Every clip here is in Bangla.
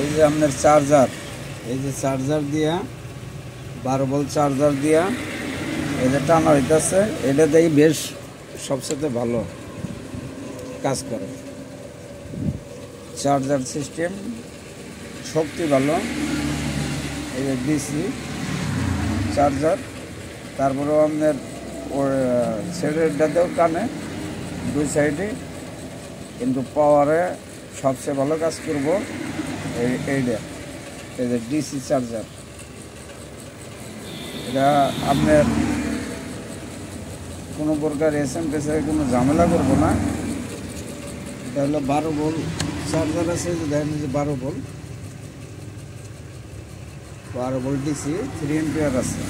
এই যে আপনার চার্জার, এই যে চার্জার দিয়া 12 ভোল্ট চার্জার দিয়া এই যে টানা হইতেছে, এটা দেখি বেশ সবচেয়ে ভালো কাজ করে। চার্জার সিস্টেম শক্তি ভালো, এই যে ডিসি চার্জার। তারপরেও আপনার ওর সাইডেরটাতেও টানে, দুই সাইডে, কিন্তু পাওয়ারে সবচেয়ে ভালো কাজ করব এইটা, এই যে ডিসি চার্জার। এটা আপনার কোনো প্রকার এসএমএসে কোনো ঝামেলা করব না। এটা হলো 12 ভোল্ট চার্জার আছে, যে দেখেন যে 12 ভোল্ট ডিসি, 3 এম্পিয়ার আছে,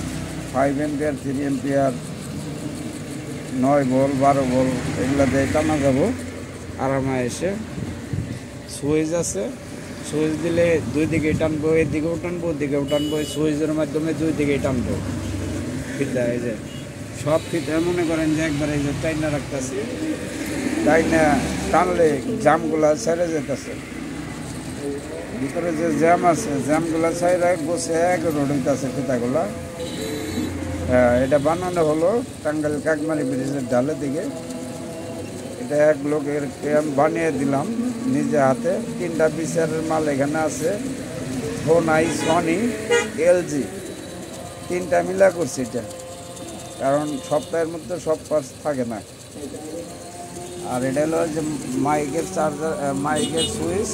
5 এম্পিয়ার, 3 এম্পিয়ার, 9 ভোল্ট, 12 ভোল্ট, এগুলা দিয়ে টানা যাব আরামে এসে। সুইচ আছে, সুইচ দিলে দুই দিকে টানবো, এদিকেও টানবো, ওদিকেও টানবো। সুইচের মাধ্যমে দুই দিকেই টানবো ফিতা। এই যে সব ফিতা মনে করেন যে একবার এই যে টাইনা রাখতেছি, টাইনা টানলে জামগুলা ছেড়ে যেতেছে, ভিতরে যে জ্যাম আছে জ্যামগুলা ছেড়ে বসে এক রোড হইতেছে ফিতাগুলা। এটা বানানো হলো টাঙ্গাইল কাকমারি ব্রিজের ঢালের দিকে। এটা এক লোকের আমি বানিয়ে দিলাম নিজে হাতে। 3টা বিচারের মাল এখানে আছে, ফোনাই, সনি, এলজি, 3টা মিলা করছি এটা, কারণ সপ্তাহের মধ্যে সব পার্টস থাকে না। আর এটা হলো যে মাইকের চার্জার, মাইকের সুইচ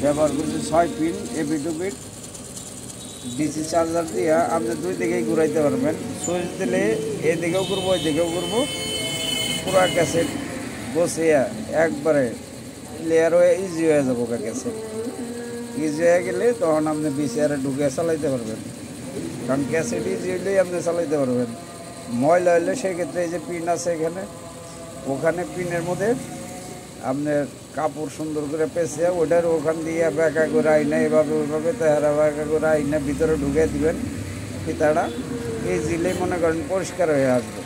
ব্যবহার করছি 6 pin AB two bit DC charger দিয়ে আপনি দুই দিকেই ঘুরাইতে পারবেন। সুইচ দিলে এদিকেও করবো, ওইদিকেও করবো, পুরো ক্যাসেট বসিয়ে একবারে ক্লিয়ার হয়ে ইজি হয়ে যাবো। ক্যাসেট ইজি হয়ে গেলে তখন আপনি বিসিআরে ঢুকে চালাইতে পারবেন, কারণ ক্যাসেট ইজি হইলেই আপনি চালাইতে পারবেন। ময়লা হইলে সেক্ষেত্রে এই যে পিন আছে এখানে, ওখানে পিনের মধ্যে আপনার কাপড় সুন্দর করে পেঁচিয়ে ওটার ওখান দিয়ে ব্যাকা করে আইনা এভাবে ওইভাবে তেহারা ব্যাকা করে আইনা ভিতরে ঢুকে দিবেন, ফিতাটা ইজিলি মনে করেন পরিষ্কার হয়ে আসবে।